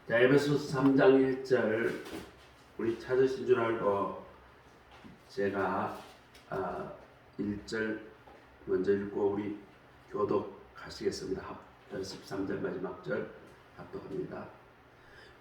자, 에베소서 3장 1절 우리 찾으신 줄 알고 제가 1절 먼저 읽고 우리 교독하시겠습니다. 13절 마지막 절 합독합니다.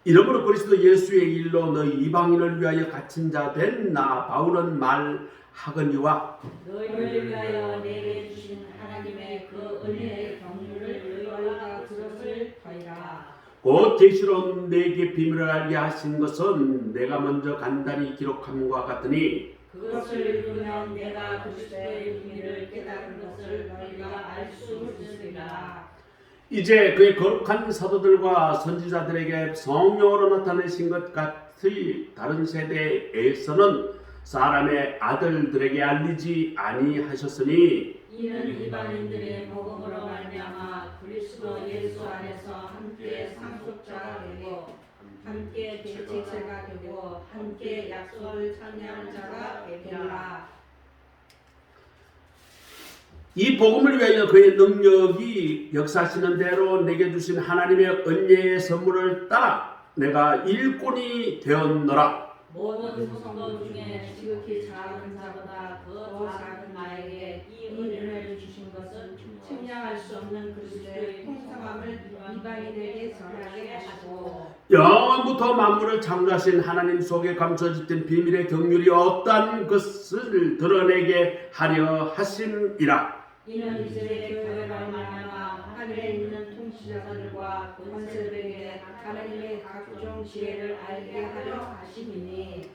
이러므로 그리스도 예수의 일로 너희 이방인을 위하여 갇힌 자 된 나 바울은 말하거니와 너희를 위하여 내게 주신 하나님의 그 은혜의 경륜을 너희가 들었을 터이라. 곧 계시로 내게 비밀을 알게 하신 것은 내가 먼저 간단히 기록함과 같으니 그것을 읽으면 내가 그리스도의 비밀을 깨달은 것을 너희가 알 수 있으리라. 이제 그의 거룩한 사도들과 선지자들에게 성령으로 나타내신 것 같이 다른 세대에서는 사람의 아들들에게 알리지 아니하셨으니 이는 이방인들의 복음으로 말미암아 그리스도 예수 안에서 함께 상속자가 되고 함께 대체체가 되고 함께 약속을 참여하는 자가 되리라. 이 복음을 위하여 그의 능력이 역사하시는 대로 내게 주신 하나님의 은혜의 선물을 따라 내가 일꾼이 되었노라. 모든 성도 중에 지극히 작은 자보다 더 작은 나에게 이 은혜를 주신 것은 측량할 수 없는 그리스도의 풍성함을 이방인에게 전하게 하시고 영원부터 만물을 창조하신 하나님 속에 감춰진 비밀의 경륜이 어떠한 것을 드러내게 하려 하심이라. 이는 이제 교회로 말미암아 하늘에 있는 통치자들과 권세들에게 하나님의 각종 지혜를 알게 하려 하심이니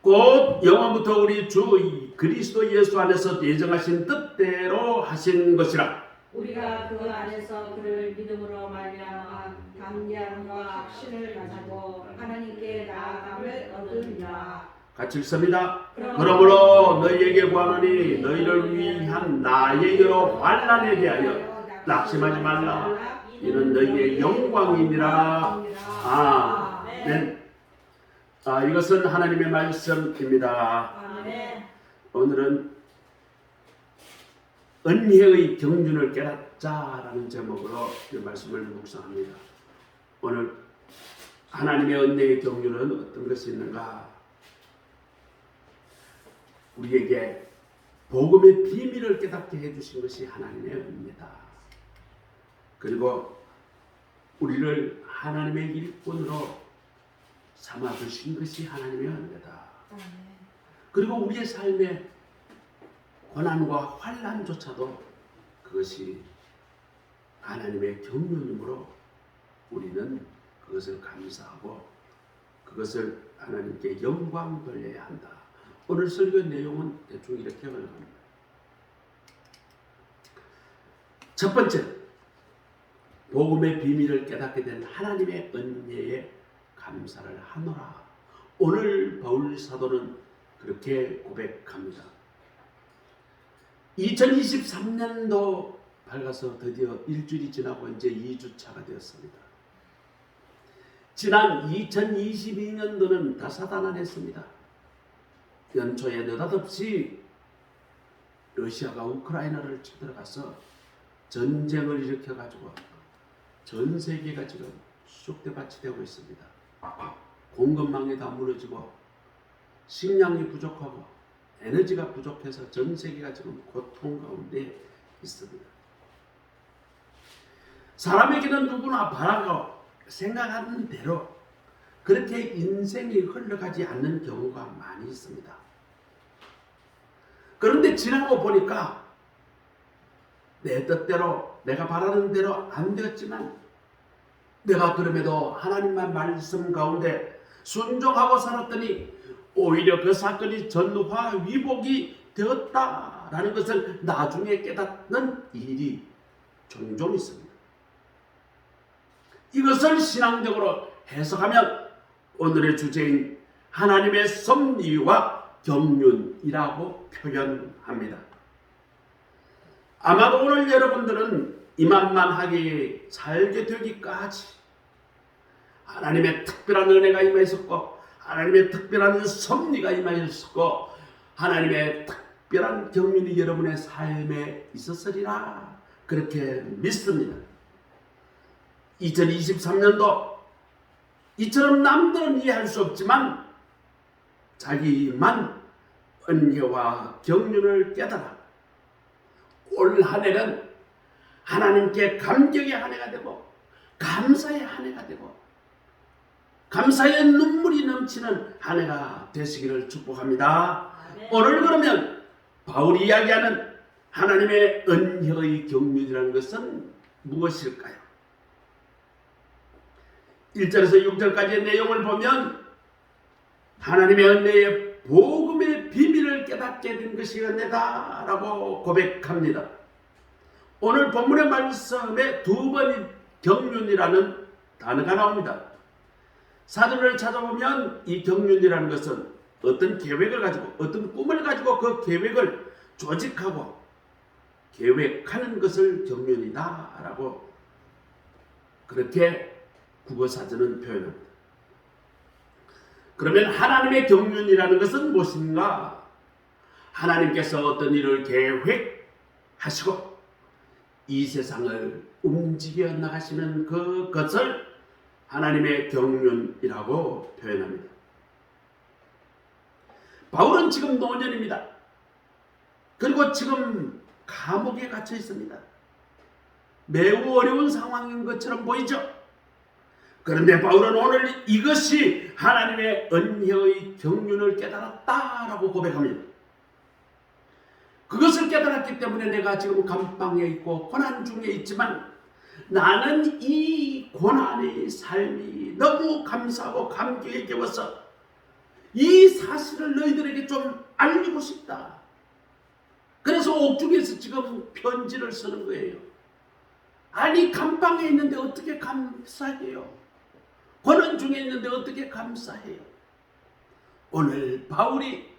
곧 영원부터 우리 주 그리스도 예수 안에서 예정하신 뜻대로 하신 것이라. 우리가 그 안에서 그를 믿음으로 말미암아 담대함과 확신을 가지고 하나님께 나아감을 얻으리라. 같이 읽습니다. 그러므로 너희에게 구하노니 너희를 위한 나의 여러 환난에 대하여 낙심하지 말라. 이는 너희의 영광이니라. 아멘. 이것은 하나님의 말씀입니다. 아멘. 오늘은 은혜의 경륜을 깨닫자라는 제목으로 이 말씀을 묵상합니다. 오늘 하나님의 은혜의 경륜은 어떤 것이 있는가? 우리에게 복음의 비밀을 깨닫게 해주신 것이 하나님의 은혜다. 그리고 우리를 하나님의 일꾼으로 삼아주신 것이 하나님의 은혜다. 그리고 우리의 삶의 고난과 환난조차도 그것이 하나님의 경륜이므로 우리는 그것을 감사하고 그것을 하나님께 영광 돌려야 한다. 오늘 설교 내용은 대충 이렇게 흘러갑니다. 첫 번째, 복음의 비밀을 깨닫게 된 하나님의 은혜에 감사를 하노라. 오늘 바울 사도는 그렇게 고백합니다. 2023년도 밝아서 드디어 일주일이 지나고 이제 2주차가 되었습니다. 지난 2022년도는 다사다난했습니다. 연초에 느닷없이 러시아가 우크라이나를 쳐들어가서 전쟁을 일으켜가지고 전 세계가 지금 쑥대밭이 되고 있습니다. 공급망이 다 무너지고 식량이 부족하고 에너지가 부족해서 전 세계가 지금 고통 가운데 있습니다. 사람에게는 누구나 바라고 생각하는 대로 그렇게 인생이 흘러가지 않는 경우가 많이 있습니다. 그런데 지나고 보니까 내 뜻대로 내가 바라는 대로 안 되었지만 내가 그럼에도 하나님만 말씀 가운데 순종하고 살았더니 오히려 그 사건이 전화위복이 되었다라는 것을 나중에 깨닫는 일이 종종 있습니다. 이것을 신앙적으로 해석하면 오늘의 주제인 하나님의 섭리와 경륜이라고 표현합니다. 아마도 오늘 여러분들은 이만만하게 살게 되기까지 하나님의 특별한 은혜가 임하였었고 하나님의 특별한 섭리가 임하였었고 하나님의 특별한 경륜이 여러분의 삶에 있었으리라 그렇게 믿습니다. 2023년도 이처럼 남들은 이해할 수 없지만 자기만 은혜와 경륜을 깨달아 올 한 해는 하나님께 감격의 한 해가 되고 감사의 한 해가 되고 감사의 눈물이 넘치는 한 해가 되시기를 축복합니다. 오늘 그러면 바울이 이야기하는 하나님의 은혜의 경륜이라는 것은 무엇일까요? 1절에서 6절까지의 내용을 보면 하나님의 은혜의 복음의 비밀을 깨닫게 된 것이 은혜다 라고 고백합니다. 오늘 본문의 말씀에 두 번이 경륜이라는 단어가 나옵니다. 사전을 찾아보면 이 경륜이라는 것은 어떤 계획을 가지고 어떤 꿈을 가지고 그 계획을 조직하고 계획하는 것을 경륜이다 라고 그렇게 국어사전은 표현합니다. 그러면 하나님의 경륜이라는 것은 무엇인가? 하나님께서 어떤 일을 계획하시고 이 세상을 움직여 나가시는 그것을 하나님의 경륜이라고 표현합니다. 바울은 지금 노년입니다. 그리고 지금 감옥에 갇혀 있습니다. 매우 어려운 상황인 것처럼 보이죠? 그런데 바울은 오늘 이것이 하나님의 은혜의 경륜을 깨달았다라고 고백합니다. 그것을 깨달았기 때문에 내가 지금 감방에 있고 고난 중에 있지만 나는 이 고난의 삶이 너무 감사하고 감격에 겨워서 이 사실을 너희들에게 좀 알리고 싶다. 그래서 옥중에서 지금 편지를 쓰는 거예요. 아니 감방에 있는데 어떻게 감사해요? 고난 중에 있는데 어떻게 감사해요? 오늘 바울이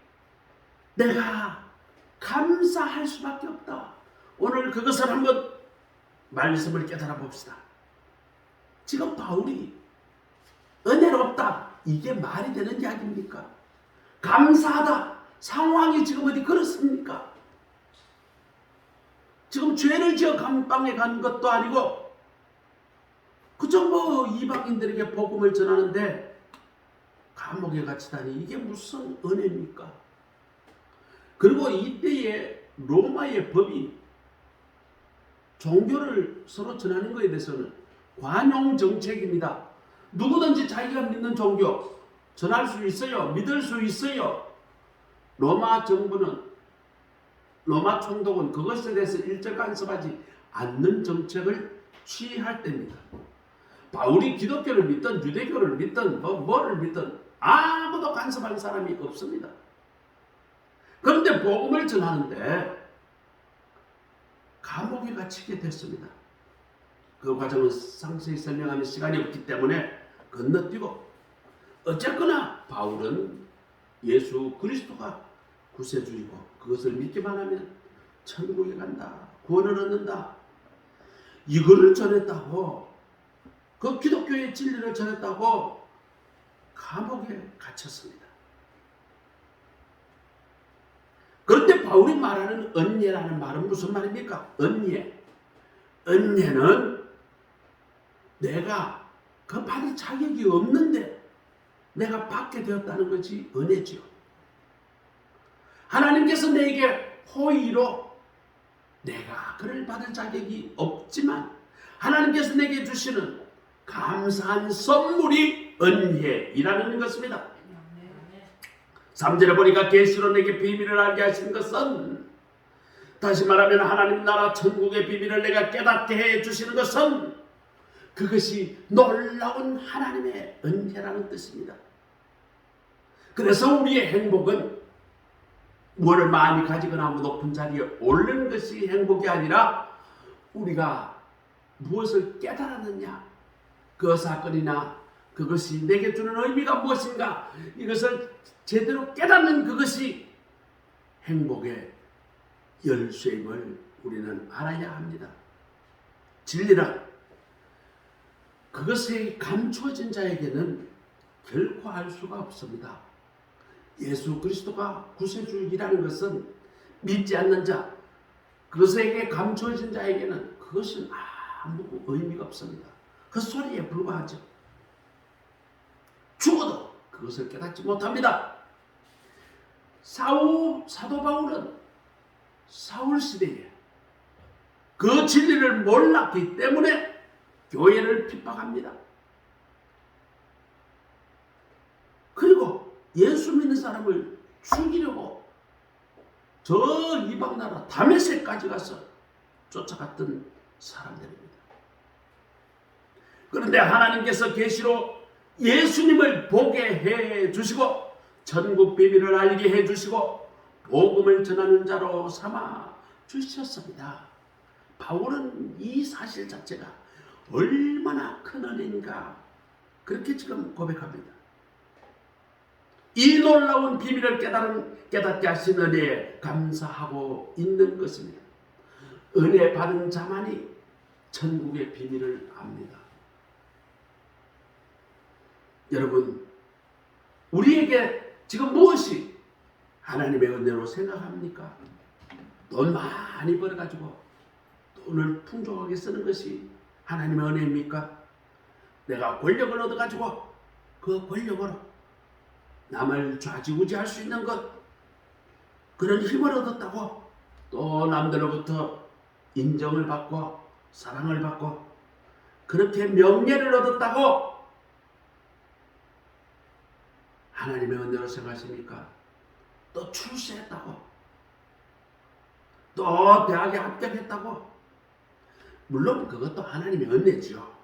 내가 감사할 수밖에 없다. 오늘 그것을 한번 말씀을 깨달아 봅시다. 지금 바울이 은혜롭다. 이게 말이 되는 이야기입니까? 감사하다. 상황이 지금 어디 그렇습니까? 지금 죄를 지어 감방에 간 것도 아니고 그저 뭐 이방인들에게 복음을 전하는데 감옥에 갇히다니 이게 무슨 은혜입니까? 그리고 이때에 로마의 법이 종교를 서로 전하는 것에 대해서는 관용 정책입니다. 누구든지 자기가 믿는 종교 전할 수 있어요. 믿을 수 있어요. 로마 정부는 로마 총독은 그것에 대해서 일절 간섭하지 않는 정책을 취할 때입니다. 바울이 기독교를 믿든 유대교를 믿든 뭐를 믿든 아무도 간섭하는 사람이 없습니다. 그런데 복음을 전하는데 감옥에 갇히게 됐습니다. 그 과정은 상세히 설명하는 시간이 없기 때문에 건너뛰고 어쨌거나 바울은 예수 그리스도가 구세주이고 그것을 믿기만 하면 천국에 간다. 구원을 얻는다. 이거를 전했다고 그 기독교의 진리를 전했다고 감옥에 갇혔습니다. 그런데 바울이 말하는 은혜라는 말은 무슨 말입니까? 은혜. 은혜는 내가 그 받을 자격이 없는데 내가 받게 되었다는 것이 은혜죠. 하나님께서 내게 호의로 내가 그를 받을 자격이 없지만 하나님께서 내게 주시는 감사한 선물이 은혜이라는 것입니다. 3절에 보니까 계시로 내게 비밀을 알게 하신 것은 다시 말하면 하나님 나라 천국의 비밀을 내가 깨닫게 해 주시는 것은 그것이 놀라운 하나님의 은혜라는 뜻입니다. 그래서 우리의 행복은 무엇을 많이 가지거나 높은 자리에 오르는 것이 행복이 아니라 우리가 무엇을 깨달았느냐 그 사건이나 그것이 내게 주는 의미가 무엇인가 이것을 제대로 깨닫는 그것이 행복의 열쇠임을 우리는 알아야 합니다. 진리란 그것이 감추어진 자에게는 결코 알 수가 없습니다. 예수 그리스도가 구세주이라는 것은 믿지 않는 자, 그것에게 감추어진 자에게는 그것은 아무 의미가 없습니다. 그 소리에 불과하죠. 죽어도 그것을 깨닫지 못합니다. 사도 바울은 사울 시대에 그 진리를 몰랐기 때문에 교회를 핍박합니다. 그리고 예수 믿는 사람을 죽이려고 저 이방 나라 다메섹까지 가서 쫓아갔던 사람들입니다. 그런데 하나님께서 계시로 예수님을 보게 해 주시고 천국 비밀을 알게 해 주시고 복음을 전하는 자로 삼아 주셨습니다. 바울은 이 사실 자체가 얼마나 큰 은혜인가 그렇게 지금 고백합니다. 이 놀라운 비밀을 깨닫게 하신 은혜에 감사하고 있는 것입니다. 은혜 받은 자만이 천국의 비밀을 압니다. 여러분, 우리에게 지금 무엇이 하나님의 은혜로 생각합니까? 돈 많이 벌어가지고 돈을 풍족하게 쓰는 것이 하나님의 은혜입니까? 내가 권력을 얻어가지고 그 권력으로 남을 좌지우지할 수 있는 것, 그런 힘을 얻었다고 또 남들로부터 인정을 받고 사랑을 받고 그렇게 명예를 얻었다고 하나님의 은혜로 생각하십니까? 또 출세했다고 또 대학에 합격했다고 물론 그것도 하나님의 은혜죠.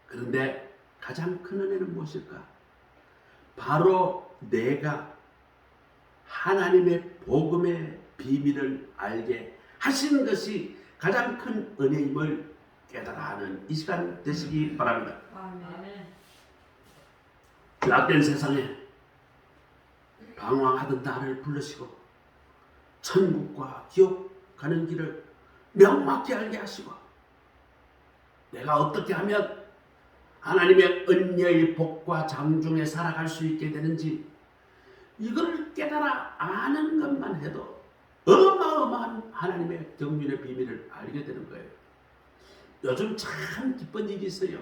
그런데 가장 큰 은혜는 무엇일까? 바로 내가 하나님의 복음의 비밀을 알게 하시는 것이 가장 큰 은혜임을 깨달아 하는 이 시간 되시기 바랍니다. 아멘. 죄악된 세상에 방황하던 나를 부르시고 천국과 지옥 가는 길을 명확히 알게 하시고 내가 어떻게 하면 하나님의 은혜의 복과 장중에 살아갈 수 있게 되는지 이걸 깨달아 아는 것만 해도 어마어마한 하나님의 경륜의 비밀을 알게 되는 거예요. 요즘 참 기쁜 일이 있어요.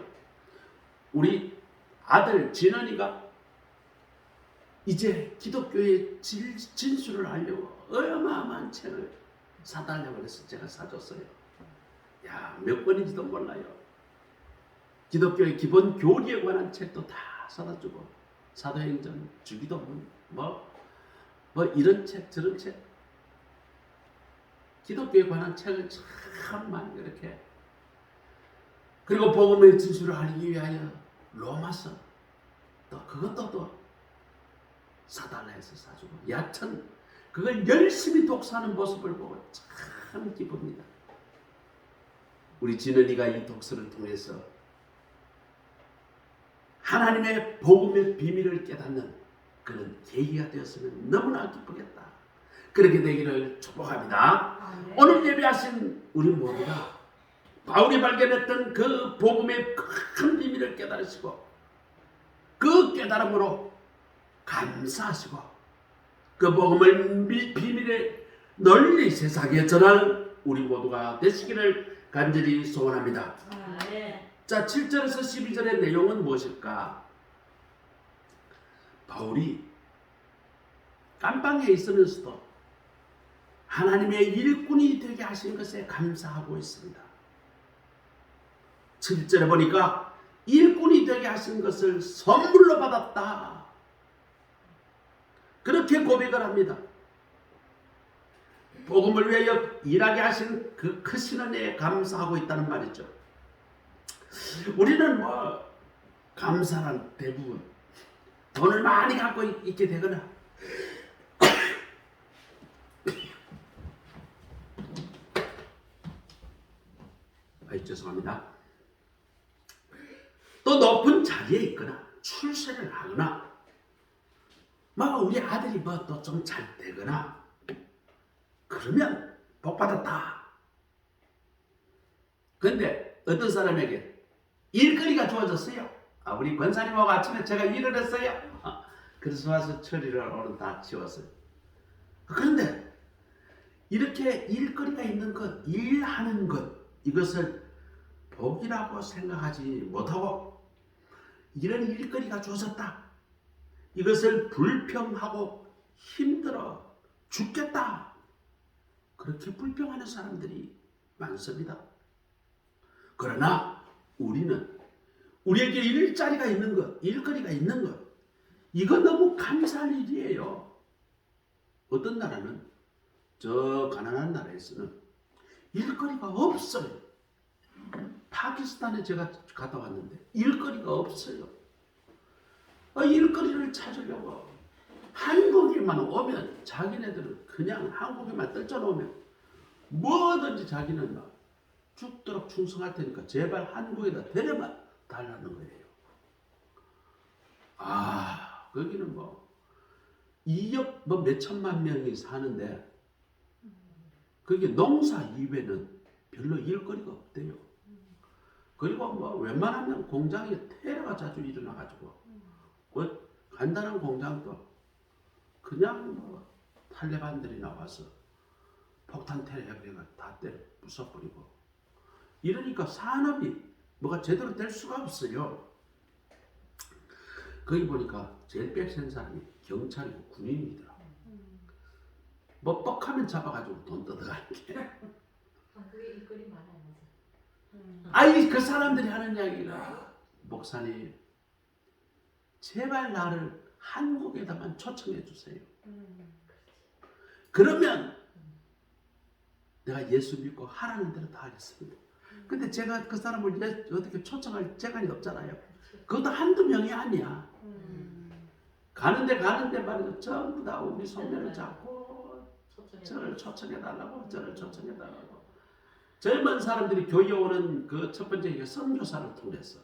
우리 아들 진원이가 이제 기독교의 진수를 알려고 어마어마한 책을 사달라고 해서 제가 사줬어요. 야, 몇 권인지도 몰라요. 기독교의 기본 교리에 관한 책도 다 사다주고 사도행전, 주기도문, 뭐 이런 책 저런 책 기독교에 관한 책을 참 많이 이렇게 그리고 복음의 진수를 알기 위하여 로마서 또 그것도 또 사달라 해서 사주고 여하튼 그걸 열심히 독서하는 모습을 보고 참 기쁩니다. 우리 진은이가 이 독서를 통해서 하나님의 복음의 비밀을 깨닫는 그런 계기가 되었으면 너무나 기쁘겠다. 그렇게 되기를 축복합니다. 오늘 예배하신 우리 모두가 바울이 발견했던 그 복음의 큰 비밀을 깨달으시고 그 깨달음으로 감사하시고 그 복음을 비밀에 널리 세상에 전하는 우리 모두가 되시기를 간절히 소원합니다. 자, 7절에서 12절의 내용은 무엇일까? 바울이 깜방에 있으면서도 하나님의 일꾼이 되게 하신 것에 감사하고 있습니다. 7절에 보니까 일꾼이 되게 하신 것을 선물로 받았다. 그렇게 고백을 합니다. 복음을 위하여 일하게 하신 그 크신 은혜에 감사하고 있다는 말이죠. 우리는 감사란 대부분 돈을 많이 갖고 있게 되거나 죄송합니다. 또 높은 자리에 있거나 출세를 하거나 우리 아들이 또 좀 잘 되거나 그러면 복 받았다. 그런데 어떤 사람에게 일거리가 좋아졌어요. 우리 권사님하고 아침에 제가 일을 했어요. 그래서 와서 처리를 오늘 다 치웠어요. 그런데 이렇게 일거리가 있는 것, 일하는 것, 이것을 복이라고 생각하지 못하고 이런 일거리가 주어졌다. 이것을 불평하고 힘들어 죽겠다. 그렇게 불평하는 사람들이 많습니다. 그러나 우리는 우리에게 일자리가 있는 것, 일거리가 있는 것, 이거 너무 감사할 일이에요. 어떤 나라는, 저 가난한 나라에서는 일거리가 없어요. 파키스탄에 제가 갔다 왔는데 일거리가 없어요. 일거리를 찾으려고 한국에만 오면 자기네들은 그냥 한국에만 떨쳐놓으면 뭐든지 자기는 막 죽도록 충성할 테니까 제발 한국에다 데려가 달라는 거예요. 거기는 뭐 2억 뭐 몇천만 명이 사는데 그게 농사 이외에는 별로 일거리가 없대요. 그리고 뭐 웬만하면 공장에 테러가 자주 일어나가지고 뭐 간단한 공장도 그냥 뭐 탈레반들이 나와서 폭탄 테러가 다 때려 부숴버리고 이러니까 산업이 뭐가 제대로 될 수가 없어요. 거기 보니까 제일 빽센 사람이 경찰이고 군인이더라. 뭐 뻑하면 잡아가지고 돈 뜯어가는 게. 그게 일거리 많아요. 아이 그 사람들이 하는 이야기가 목사님 제발 나를 한국에다만 초청해 주세요. 그러면 내가 예수 믿고 하라는 대로 다 하겠습니다. 근데 제가 그 사람을 어떻게 초청할 재간이 없잖아요. 그것도 한두 명이 아니야. 가는데 말이죠. 전부 다 우리 손녀를 잡고 저를 초청해달라고 저를 초청해달라고. 젊은 사람들이 교회에 오는 그 첫 번째 선교사를 통해서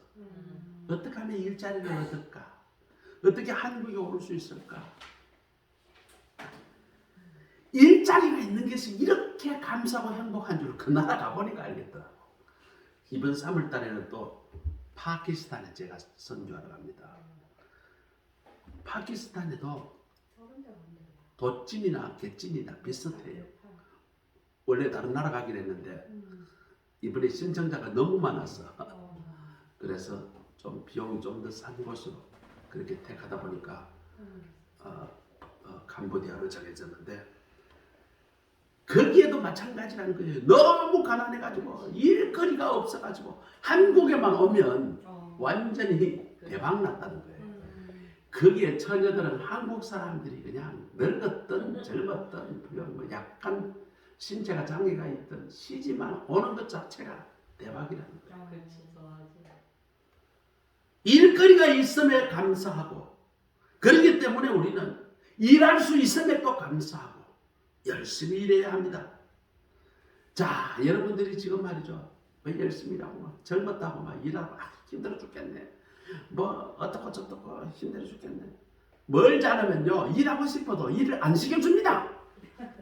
어떻게 하면 일자리를 얻을까? 어떻게 한국에 올 수 있을까? 일자리가 있는 것이 이렇게 감사하고 행복한 줄 그 나라 가보니까 알겠더라고. 이번 3월 달에는 또 파키스탄에 제가 선교하러 갑니다. 파키스탄에도 돛찜이나 갯찜이나 비슷해요. 원래 다른 나라 가기로 했는데 이번에 신청자가 너무 많아서 그래서 좀 비용이 좀 더 싼 곳으로 그렇게 택하다 보니까 캄보디아로 정해졌는데 거기에도 마찬가지라는 거예요. 너무 가난해가지고 일거리가 없어가지고 한국에만 오면 완전히 대박 났다는 거예요. 거기에 처녀들은 한국 사람들이 그냥 늙었든 젊었든 뭐 약간 신체가 장애가 있든 시집만 오는 것 자체가 대박이라는 거예요. 일거리가 있음에 감사하고 그렇기 때문에 우리는 일할 수 있음에 또 감사하고 열심히 일해야 합니다. 자, 여러분들이 지금 말이죠. 왜 열심히 일하고 막 젊었다고 막 일하고 힘들어 죽겠네. 뭐 어떻고 저떻고 힘들어 죽겠네. 뭘 잘하면요. 일하고 싶어도 일을 안 시켜줍니다.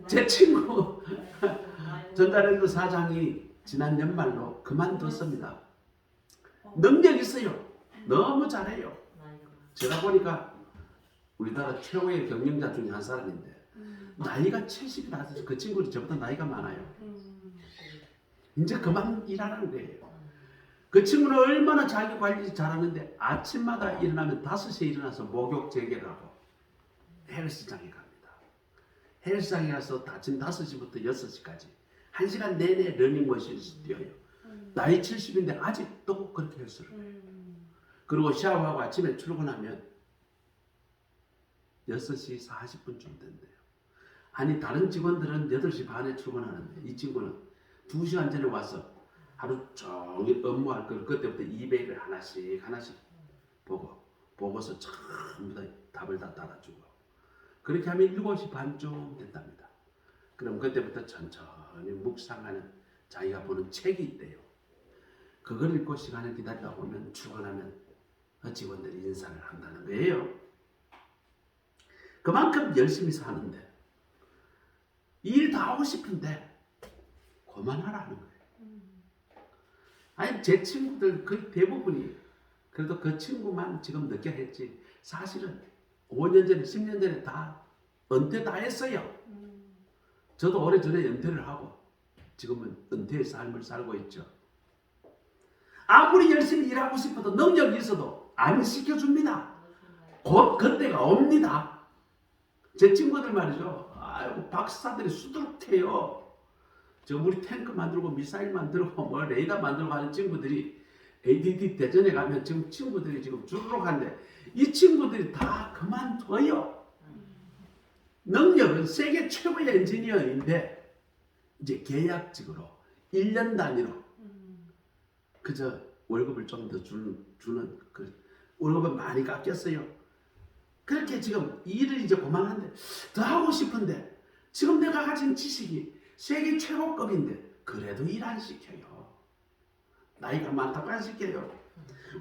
제 친구 전자랜드 사장이 지난 연말로 그만뒀습니다. 능력 있어요. 너무 잘해요. 제가 보니까 우리나라 최고의 경영자 중에 한 사람인데 나이가 70이 나서 그 친구는 저보다 나이가 많아요. 이제 그만 일하라는 거예요. 그 친구는 얼마나 자기 관리 잘하는데 아침마다 일어나면 5시에 일어나서 목욕 재개를 하고 헬스장에 갑니다. 헬스장에 가서 아침 5시부터 6시까지 1시간 내내 러닝머신에서 뛰어요. 나이 70인데 아직도 그렇게 헬스를 해요. 그리고 샤워하고 아침에 출근하면 6시 40분쯤 된대요. 아니 다른 직원들은 8시 반에 출근하는데 이 친구는 2시간 전에 와서 하루 종일 업무할 걸 그때부터 200을 하나씩 보고서 전부 다 답을 다 달아주고 그렇게 하면 7시 반쯤 된답니다. 그럼 그때부터 천천히 묵상하는 자기가 보는 책이 있대요. 그걸 읽고 시간을 기다리다 보면 출근하면 직원들이 인사를 한다는 거예요. 그만큼 열심히 사는데 일 다 하고 싶은데 그만하라는 거예요. 아니 제 친구들 거의 대부분이 그래도 그 친구만 지금 늦게 했지 사실은 5년 전에 10년 전에 다 은퇴 다 했어요. 저도 오래전에 은퇴를 하고 지금은 은퇴의 삶을 살고 있죠. 아무리 열심히 일하고 싶어도 능력이 있어도 안 시켜줍니다. 곧 그때가 옵니다. 제 친구들 말이죠. 아이고 박사들이 수두룩해요. 저 우리 탱크 만들고 미사일 만들고 뭐 레이더 만들고 하는 친구들이 ADD 대전에 가면 지금 친구들이 지금 주르륵한데 이 친구들이 다 그만둬요. 능력은 세계 최고의 엔지니어인데 이제 계약직으로 1년 단위로 그저 월급을 좀 더 주는 그 월급을 많이 깎였어요. 그렇게 지금 일을 이제 그만한데 더 하고 싶은데 지금 내가 가진 지식이 세계 최고급인데 그래도 일 안 시켜요. 나이가 많다고 안 시켜요.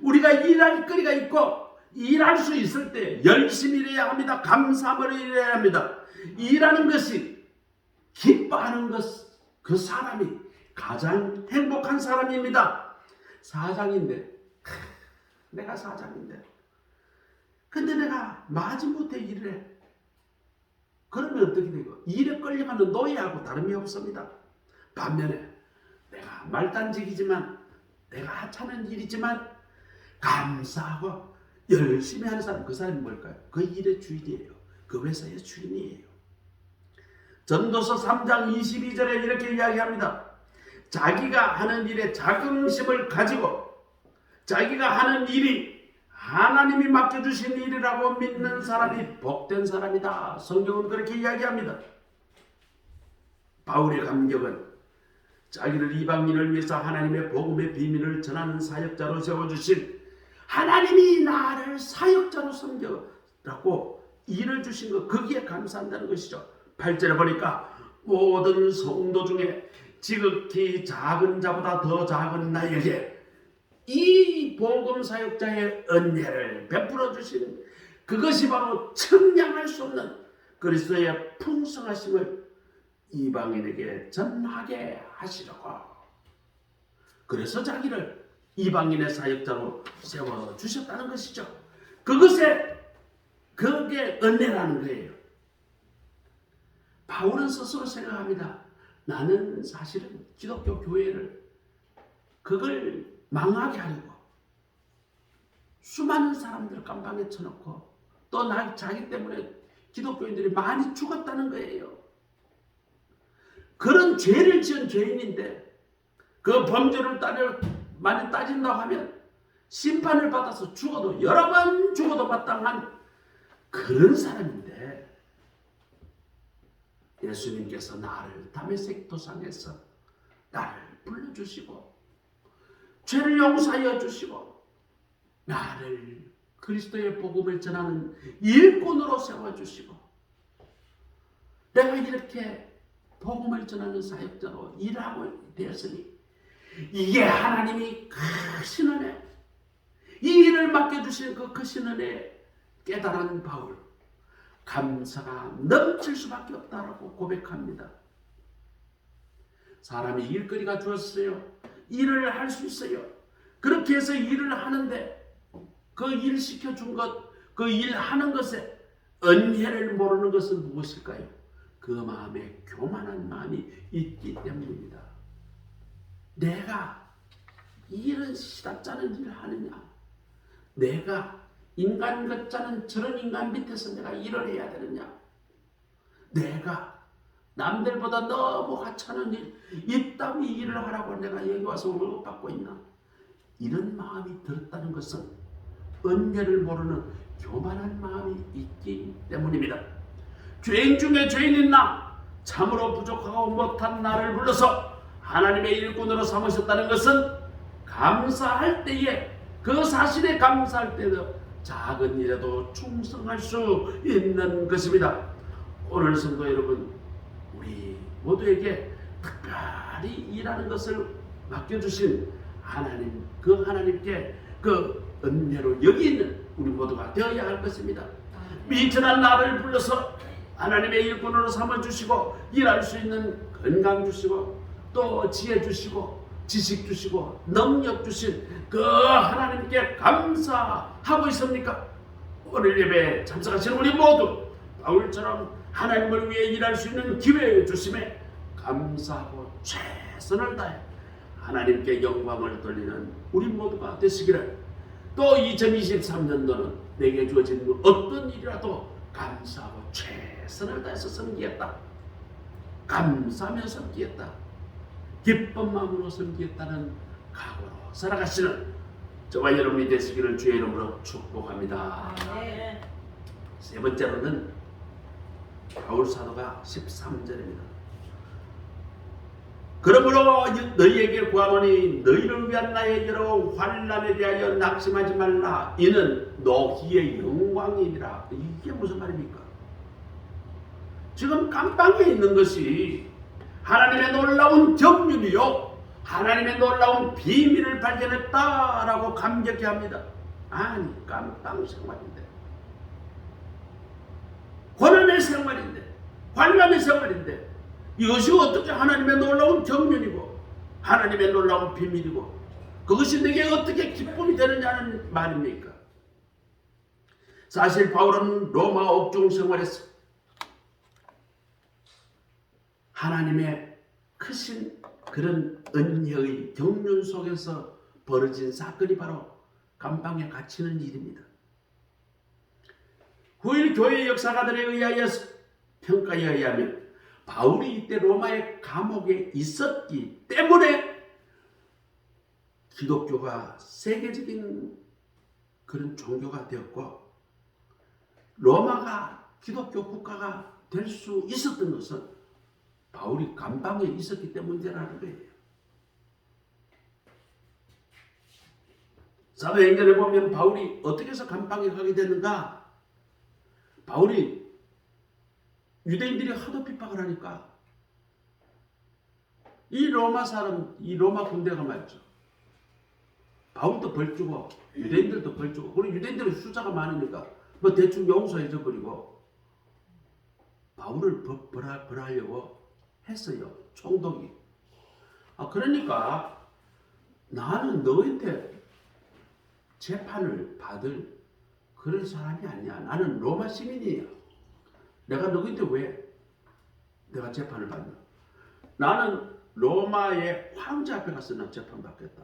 우리가 일할 거리가 있고 일할 수 있을 때 열심히 일해야 합니다. 감사함을 일해야 합니다. 일하는 것이 기뻐하는 것, 그 사람이 가장 행복한 사람입니다. 사장인데 내가 사장인데 근데 내가 마지못해 일을 해. 그러면 어떻게 되고 일에 끌려가는 노예하고 다름이 없습니다. 반면에 내가 말단직이지만 내가 하찮은 일이지만 감사하고 열심히 하는 사람, 그 사람이 뭘까요? 그 일의 주인이에요. 그 회사의 주인이에요. 전도서 3장 22절에 이렇게 이야기합니다. 자기가 하는 일에 자긍심을 가지고 자기가 하는 일이 하나님이 맡겨주신 일이라고 믿는 사람이 복된 사람이다. 성경은 그렇게 이야기합니다. 바울의 감격은 자기를 이방인을 위해서 하나님의 복음의 비밀을 전하는 사역자로 세워주신 하나님이 나를 사역자로 섬겨라고 일을 주신 것, 거기에 감사한다는 것이죠. 8절에 보니까 모든 성도 중에 지극히 작은 자보다 더 작은 나에게 이 복음 사역자의 은혜를 베풀어 주신 그것이 바로 측량할 수 없는 그리스도의 풍성하심을 이방인에게 전하게 하시려고. 그래서 자기를 이방인의 사역자로 세워 주셨다는 것이죠. 그게 은혜라는 거예요. 바울은 스스로 생각합니다. 나는 사실은 기독교 교회를 그걸 망하게 하려고 수많은 사람들 깜방에 쳐놓고 또 자기 때문에 기독교인들이 많이 죽었다는 거예요. 그런 죄를 지은 죄인인데 그 범죄를 많이 따진다고 하면 심판을 받아서 죽어도 여러 번 죽어도 마땅한 그런 사람인데 예수님께서 나를 다메섹 도상에서 나를 불러주시고 죄를 용서하여 주시고 나를 그리스도의 복음을 전하는 일꾼으로 세워주시고 내가 이렇게 복음을 전하는 사역자로 일하고 되었으니 이게 하나님이 크신 은혜, 이 일을 맡겨주신 그 크신 은혜 깨달은 바울, 감사가 넘칠 수밖에 없다라고 고백합니다. 사람이 일거리가 주었어요. 일을 할 수 있어요. 그렇게 해서 일을 하는데 그 일 시켜준 것, 그 일하는 것에 은혜를 모르는 것은 무엇일까요? 그 마음에 교만한 마음이 있기 때문입니다. 내가 이런 시답잖은 일을 하느냐? 내가 인간 같자는 저런 인간 밑에서 내가 일을 해야 되느냐? 내가 남들보다 너무 하찮은 일, 이따위 일을 하라고 내가 여기 와서 월급 받고 있나? 이런 마음이 들었다는 것은 은혜를 모르는 교만한 마음이 있기 때문입니다. 죄인 중에 죄인인 나, 참으로 부족하고 못한 나를 불러서 하나님의 일꾼으로 삼으셨다는 것은 감사할 때에 그 사실에 감사할 때도 작은 일에도 충성할 수 있는 것입니다. 오늘 성도 여러분, 우리 모두에게 특별히 일하는 것을 맡겨주신 하나님, 그 하나님께 그 은혜로 여기 있는 우리 모두가 되어야 할 것입니다. 미천한 나를 불러서 하나님의 일꾼으로 삼아주시고 일할 수 있는 건강 주시고 또 지혜 주시고 지식 주시고 능력 주신 그 하나님께 감사하고 있습니까? 오늘 예배에 참석하신 우리 모두 바울처럼 하나님을 위해 일할 수 있는 기회 주심에 감사하고 최선을 다해 하나님께 영광을 돌리는 우리 모두가 되시기를 또 2023년도는 내게 주어진 어떤 일이라도 감사하고 최선을 다해서 섬기겠다. 감사하며 섬기겠다. 기쁜 마음으로 섬기겠다는 각오로 살아가시는 저와 여러분이 되시기를 주의 이름으로 축복합니다. 아멘. 세 번째로는 바울 사도가 13절입니다. 그러므로 너희에게 구하노니 너희를 위한 나의 여러 환난에 대하여 낙심하지 말라. 이는 너희의 영광이니라. 이게 무슨 말입니까? 지금 감방에 있는 것이 하나님의 놀라운 경륜이요, 하나님의 놀라운 비밀을 발견했다라고 감격해 합니다. 아니, 감방 생활인데, 고난의 생활인데, 환난의 생활인데, 이것이 어떻게 하나님의 놀라운 경륜이고 하나님의 놀라운 비밀이고 그것이 내게 어떻게 기쁨이 되느냐는 말입니까? 사실 바울은 로마 옥중 생활에서 하나님의 크신 그런 은혜의 경륜 속에서 벌어진 사건이 바로 감방에 갇히는 일입니다. 후일 교회 역사가들에 의하여 평가에 의하면 바울이 이때 로마의 감옥에 있었기 때문에 기독교가 세계적인 그런 종교가 되었고 로마가 기독교 국가가 될 수 있었던 것은 바울이 감방에 있었기 때문이라는 거예요. 사도행전에 보면 바울이 어떻게 해서 감방에 가게 됐는가? 바울이 유대인들이 하도 핍박을 하니까 이 로마 사람, 이 로마 군대가 말이죠. 바울도 벌 주고 유대인들도 벌 주고, 그리고 유대인들은 숫자가 많으니까 뭐 대충 용서해줘 버리고 바울을 벌하려고 했어요. 총독이. 그러니까 나는 너한테 재판을 받을 그런 사람이 아니야. 나는 로마 시민이야. 내가 너희한테 왜 내가 재판을 받나? 나는 로마의 황제 앞에 가서 난 재판 받겠다.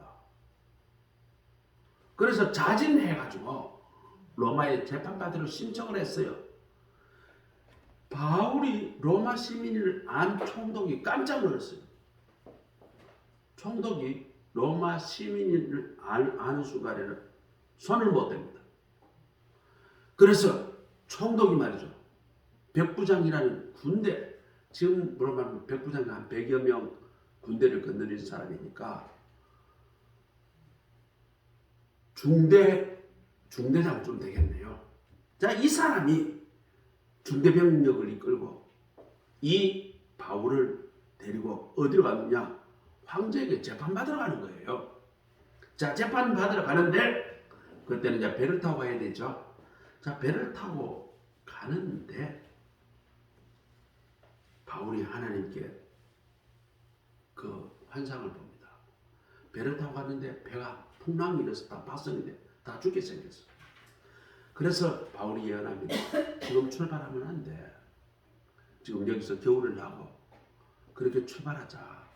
그래서 자진해가지고 로마에 재판 받으러 신청을 했어요. 바울이 로마 시민을 안 총독이 깜짝 놀랐어요. 총독이 로마 시민을 아는 순간에는 손을 못 댑니다. 그래서 총독이 말이죠. 백부장이라는 군대, 지금 뭐라 말하면 백부장이 한 100여 명 군대를 거느린 사람이니까 중대장 좀 되겠네요. 자, 이 사람이 중대병력을 이끌고 이 바울을 데리고 어디로 갔느냐? 황제에게 재판받으러 가는 거예요. 자, 재판받으러 가는데 그때는 이제 배를 타고 가야 되죠. 자, 배를 타고 가는데 바울이 하나님께 그 환상을 봅니다. 배를 타고 갔는데 배가 풍랑이 일어서 다 파손인데 다 죽게 생겼어. 그래서 바울이 예언합니다. 지금 출발하면 안 돼. 지금 여기서 겨울을 나고 그렇게 출발하자.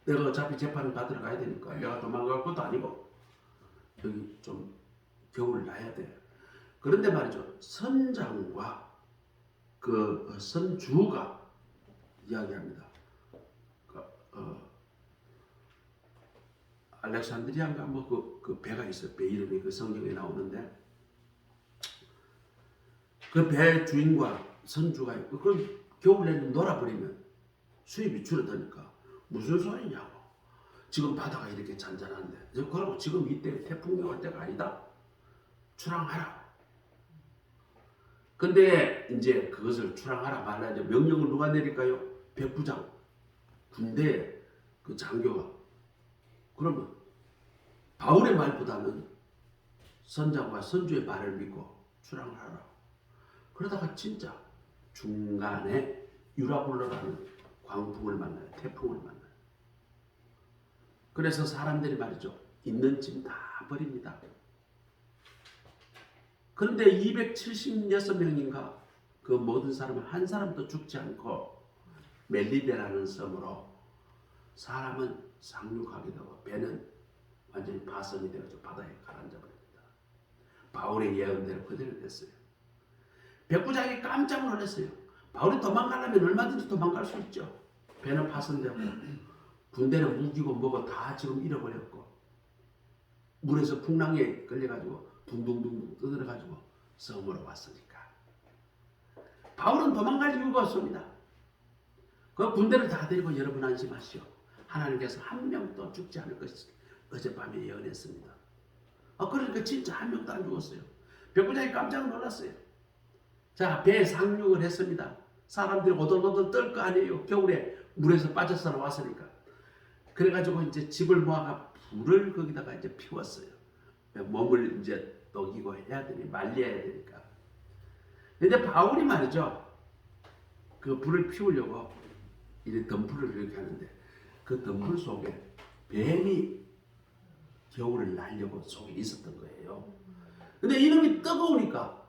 내가 어차피 재판을 받으러 가야 되니까 내가 도망갈 것도 아니고 여기 좀 겨울을 나야 돼. 그런데 말이죠. 선장과 그 선주가 이야기합니다. 알렉산드리아인가 뭐 그 배가 있어요. 배 이름이 그 성경에 나오는데 그 배 주인과 선주가 있고 그 겨울 내내 놀아버리면 수입이 줄어드니까 무슨 소리냐고. 지금 바다가 이렇게 잔잔한데 그러고 지금 이때 태풍이 올 때가 아니다. 출항하라. 근데 이제 그것을 출항하라 말라 이제 명령을 누가 내릴까요? 백부장, 군대 그 장교가. 그러면 바울의 말보다는 선장과 선주의 말을 믿고 출항을 하라. 그러다가 진짜 중간에 유라굴로라는 광풍을 만나요. 태풍을 만나요. 그래서 사람들이 말이죠. 있는 짐 다 버립니다. 그런데 276명인가 그 모든 사람은 한 사람도 죽지 않고 멜리데라는 섬으로 사람은 상륙하게 되고 배는 완전히 파선이 되어서 바다에 가라앉아 버립니다. 바울의 예언대로 그대로 됐어요. 백부장이 깜짝 놀랐어요. 바울이 도망가려면 얼마든지 도망갈 수 있죠. 배는 파손되고 군대는 무기고 뭐고 다 지금 잃어버렸고 물에서 풍랑에 걸려가지고 둥둥둥 떠들어가지고 섬으로 왔으니까 바울은 도망갈 이유가 없습니다. 그 군대를 다 데리고 여러분 안심하시오. 하나님께서 한 명도 죽지 않을 것을 어젯밤에 예언했습니다. 그러니까 진짜 한 명도 안 죽었어요. 백부장이 깜짝 놀랐어요. 자, 배에 상륙을 했습니다. 사람들이 오돌오돌 떨 거 아니에요. 겨울에 물에서 빠져서 나왔으니까. 그래가지고 이제 집을 모아가 불을 거기다가 이제 피웠어요. 몸을 이제 녹이고 해야 되니 말려야 되니까. 근데 바울이 말이죠. 그 불을 피우려고 이렇게 덤불을 이렇게 하는데 그 덤불 속에 뱀이 겨울을 날려고 속에 있었던 거예요. 근데 이놈이 뜨거우니까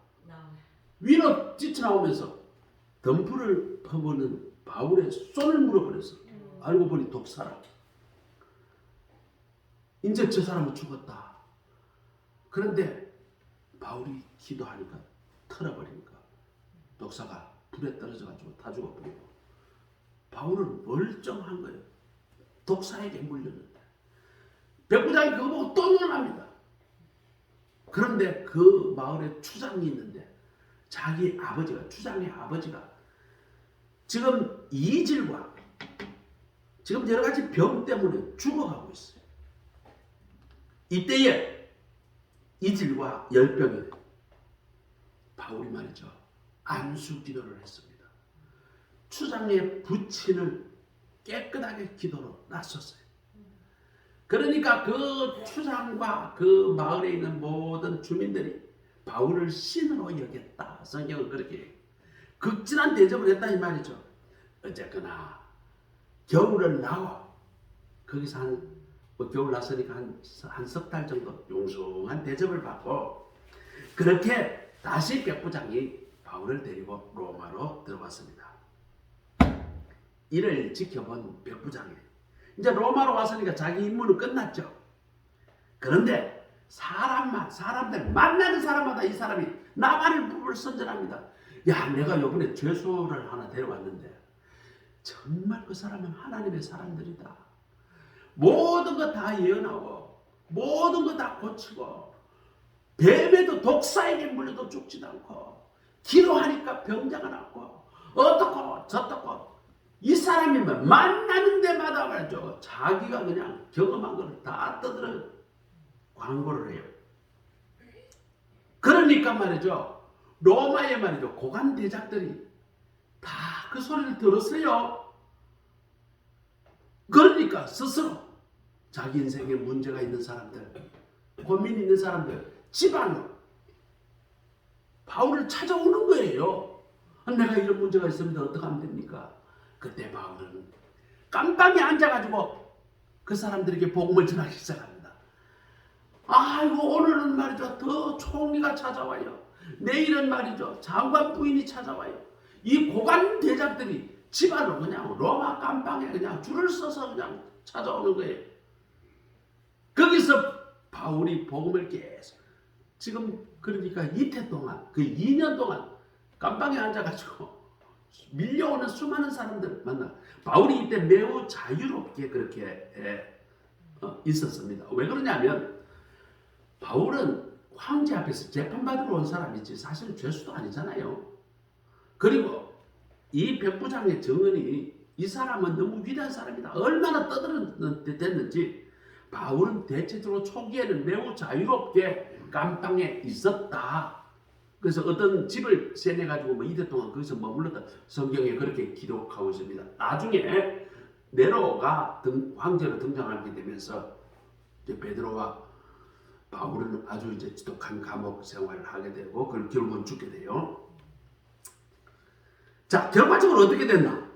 위로 뛰쳐나오면서 덤불을 퍼부는 바울의 손을 물어버렸어. 알고 보니 독사라. 이제 저 사람은 죽었다. 그런데 바울이 기도하니까 털어버리니까 독사가 불에 떨어져가지고 다 죽어버리고 바울은 멀쩡한 거예요. 독사에게 물렸는데 백부장이 그거 보고 또 놀랍니다. 그런데 그 마을에 추장이 있는데 자기 아버지가 추장의 아버지가 지금 이질과 지금 여러 가지 병 때문에 죽어가고 있어요. 이때에 이질과 열병이 바울이 말이죠. 안수 기도를 했습니다. 추장의 부친을 깨끗하게 기도로 나섰어요. 그러니까 그 추장과 그 마을에 있는 모든 주민들이 바울을 신으로 여겼다. 성경은 그렇게 해요. 극진한 대접을 했다 이 말이죠. 어쨌거나 겨울을 나고 거기서 겨울 났으니까 한 석 달 정도 용숭한 대접을 받고 그렇게 다시 백부장이 바울을 데리고 로마로 들어갔습니다. 이를 지켜본 백부장이 이제 로마로 왔으니까 자기 임무는 끝났죠. 그런데 사람들 만나는 사람마다 이 사람이 나발을 부를 선전합니다. 야, 내가 이번에 죄수를 하나 데려왔는데 정말 그 사람은 하나님의 사람들이다. 모든 거 다 예언하고 모든 거 다 고치고 뱀에도 독사에게 물려도 죽지도 않고 기도하니까 병자가 낫고 어떻고 저떻고 이 사람이 만나는 데마다 말이죠. 자기가 그냥 경험한 걸 다 떠들어 광고를 해요. 그러니까 말이죠. 로마에 말이죠. 고관 대작들이 다 그 소리를 들었어요. 그러니까 스스로 자기 인생에 문제가 있는 사람들, 고민 있는 사람들, 집안으로 바울을 찾아오는 거예요. 내가 이런 문제가 있습니다. 어떻게 하면 됩니까? 그때 바울은 깜빵에 앉아가지고 그 사람들에게 복음을 전하기 시작합니다. 아이고 오늘은 말이죠. 더 총리가 찾아와요. 내일은 말이죠. 장관 부인이 찾아와요. 이 고관 대작들이 집안으로 그냥 로마 깜빵에 그냥 줄을 서서 그냥 찾아오는 거예요. 거기서 바울이 복음을 계속 지금 그러니까 이태 동안 그 2년 동안 깜빵에 앉아가지고 밀려오는 수많은 사람들 만나. 바울이 이때 매우 자유롭게 그렇게 있었습니다. 왜 그러냐면 바울은 황제 앞에서 재판받으러 온 사람이지 사실은 죄수도 아니잖아요. 그리고 이 백부장의 정언이 이 사람은 너무 위대한 사람이다. 얼마나 떠들었는지 바울은 대체적으로 초기에는 매우 자유롭게 깜빵에 있었다. 그래서 어떤 집을 세내가지고 뭐 이틀 동안 거기서 머물렀다. 성경에 그렇게 기록하고 있습니다. 나중에 네로가 황제로 등장하게 되면서 이제 베드로와 바울은 아주 이제 지독한 감옥 생활을 하게 되고 그걸 결국은 죽게 돼요. 자, 결과적으로 어떻게 됐나?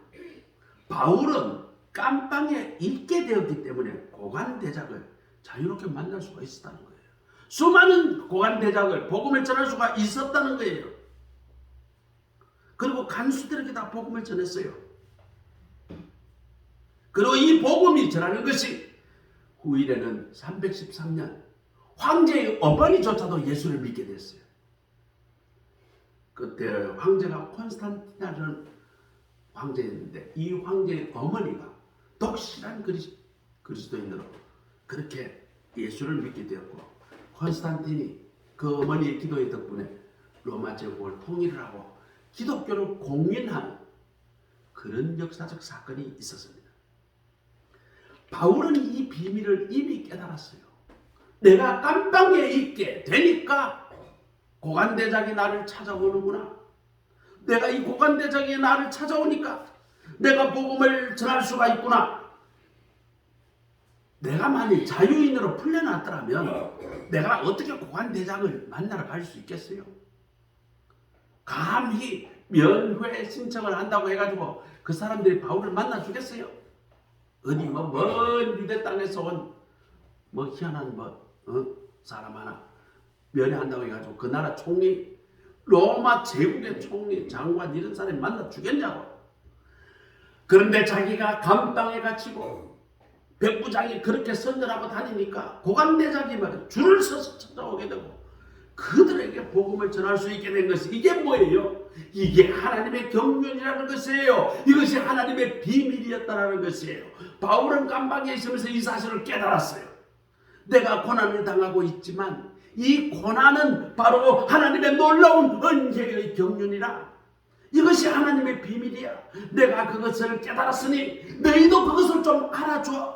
바울은 깜빵에 있게 되었기 때문에 고관 대작을 자유롭게 만날 수가 있었다는 거예요. 수많은 고관 대작을 복음을 전할 수가 있었다는 거예요. 그리고 간수들에게 다 복음을 전했어요. 그리고 이 복음이 전하는 것이 후일에는 313년 황제의 어머니조차도 예수를 믿게 됐어요. 그때 황제가 콘스탄티나라는 황제였는데 이 황제의 어머니가 독실한 그리스도인으로 그렇게 예수를 믿게 되었고, 콘스탄틴이 그 어머니의 기도의 덕분에 로마 제국을 통일을 하고 기독교를 공인하는 그런 역사적 사건이 있었습니다. 바울은 이 비밀을 이미 깨달았어요. 내가 감방에 있게 되니까 고관대장이 나를 찾아오는구나. 내가 이 고관대장이 나를 찾아오니까 내가 복음을 전할 수가 있구나. 내가 만약 자유인으로 풀려났더라면 내가 어떻게 고관대장을 만나러 갈 수 있겠어요? 감히 면회 신청을 한다고 해가지고 그 사람들이 바울을 만나 주겠어요? 어디 먼 유대 땅에서 온 희한한 사람 하나 면회한다고 해가지고 그 나라 총리, 로마 제국의 총리, 장관 이런 사람이 만나 주겠냐고. 그런데 자기가 감방에 갇히고 백부장이 그렇게 선전하고 다니니까 고관대장이 말이야 줄을 서서 찾아오게 되고 그들에게 복음을 전할 수 있게 된 것이 이게 뭐예요? 이게 하나님의 경륜이라는 것이에요. 이것이 하나님의 비밀이었다는 것이에요. 바울은 감방에 있으면서 이 사실을 깨달았어요. 내가 고난을 당하고 있지만 이 고난은 바로 하나님의 놀라운 은혜의 경륜이라. 이것이 하나님의 비밀이야. 내가 그것을 깨달았으니 너희도 그것을 좀 알아줘.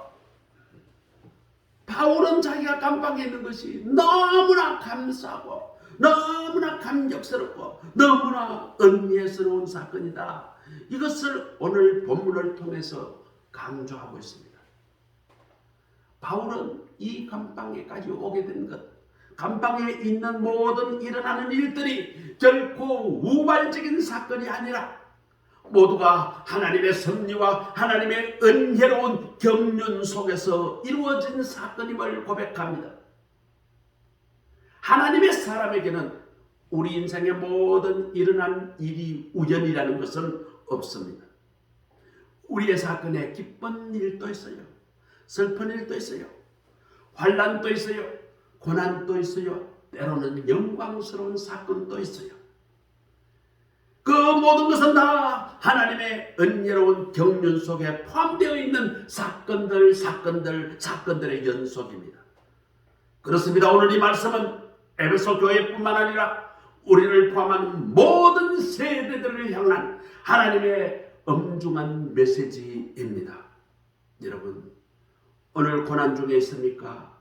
바울은 자기가 감방에 있는 것이 너무나 감사하고 너무나 감격스럽고 너무나 은혜스러운 사건이다. 이것을 오늘 본문을 통해서 강조하고 있습니다. 바울은 이 감방에까지 오게 된 것, 감방에 있는 모든 일어나는 일들이 결코 우발적인 사건이 아니라 모두가 하나님의 섭리와 하나님의 은혜로운 경륜 속에서 이루어진 사건임을 고백합니다. 하나님의 사람에게는 우리 인생의 모든 일어난 일이 우연이라는 것은 없습니다. 우리의 사건에 기쁜 일도 있어요. 슬픈 일도 있어요. 환난도 있어요. 고난도 있어요. 때로는 영광스러운 사건도 있어요. 그 모든 것은 다 하나님의 은혜로운 경륜 속에 포함되어 있는 사건들의 연속입니다. 그렇습니다. 오늘 이 말씀은 에베소 교회뿐만 아니라 우리를 포함한 모든 세대들을 향한 하나님의 엄중한 메시지입니다. 여러분, 오늘 고난 중에 있습니까?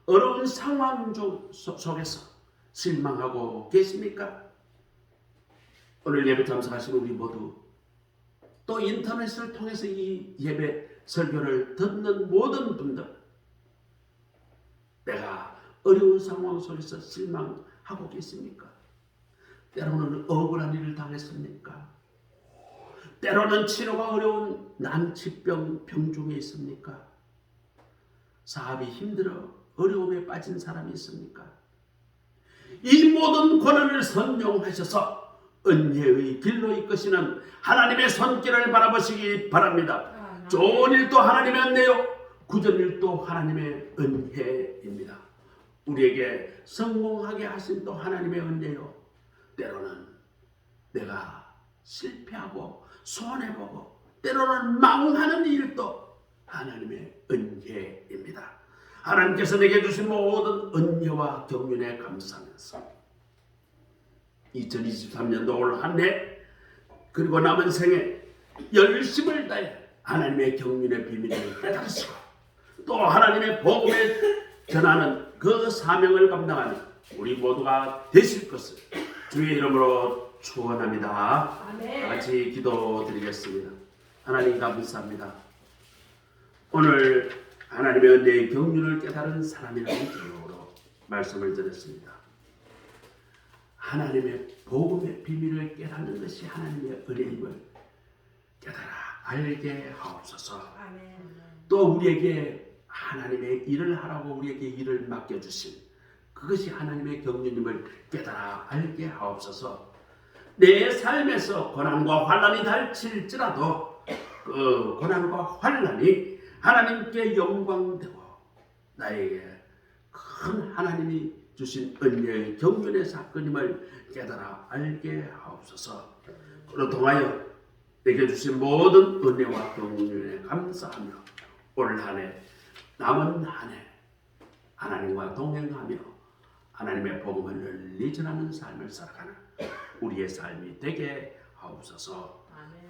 어려운 상황 속에서 실망하고 계십니까? 오늘 예배 참석하신 우리 모두, 또 인터넷을 통해서 이 예배 설교를 듣는 모든 분들, 내가 어려운 상황 속에서 실망하고 계십니까? 때로는 억울한 일을 당했습니까? 때로는 치료가 어려운 난치병 중에 있습니까? 사업이 힘들어 어려움에 빠진 사람이 있습니까? 이 모든 고난을 선용하셔서 은혜의 길로 이끄시는 하나님의 손길을 바라보시기 바랍니다. 좋은 일도 하나님의 은혜요, 굳은 일도 하나님의 은혜입니다. 우리에게 성공하게 하신 또 하나님의 은혜요, 때로는 내가 실패하고 손해보고 때로는 망하는 일도 하나님의 은혜입니다. 하나님께서 내게 주신 모든 은혜와 경륜에 감사하면서 2023년도 올 한 해 그리고 남은 생에 열심을 다해 하나님의 경륜의 비밀을 깨달으시고 또 하나님의 복음을 전하는 그 사명을 감당하는 우리 모두가 되실 것을 주의 이름으로 축원합니다. 아멘. 같이 기도드리겠습니다. 하나님 감사합니다. 오늘 하나님의 은혜의 경륜을 깨달은 사람이라는 제목으로 말씀을 드렸습니다. 하나님의 복음의 비밀을 깨닫는 것이 하나님의 은혜임을 깨달아 알게 하옵소서. 아멘. 또 우리에게 하나님의 일을 하라고 우리에게 일을 맡겨주신 그것이 하나님의 경륜임을 깨달아 알게 하옵소서. 내 삶에서 고난과 환난이 닥칠지라도 그 고난과 환난이 하나님께 영광되고 나에게 큰 하나님이 주신 은혜의 경륜의 사건임을 깨달아 알게 하옵소서. 그로 통하여 내게 주신 모든 은혜와 경륜에 감사하며 올 한해 남은 한 해 하나님과 동행하며 하나님의 복음을 널리 전하는 삶을 살아가는 우리의 삶이 되게 하옵소서.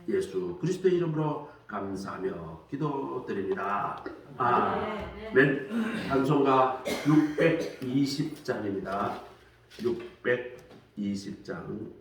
예수 그리스도의 이름으로 감사하며 기도드립니다. 아멘. 찬송가 620장입니다. 620장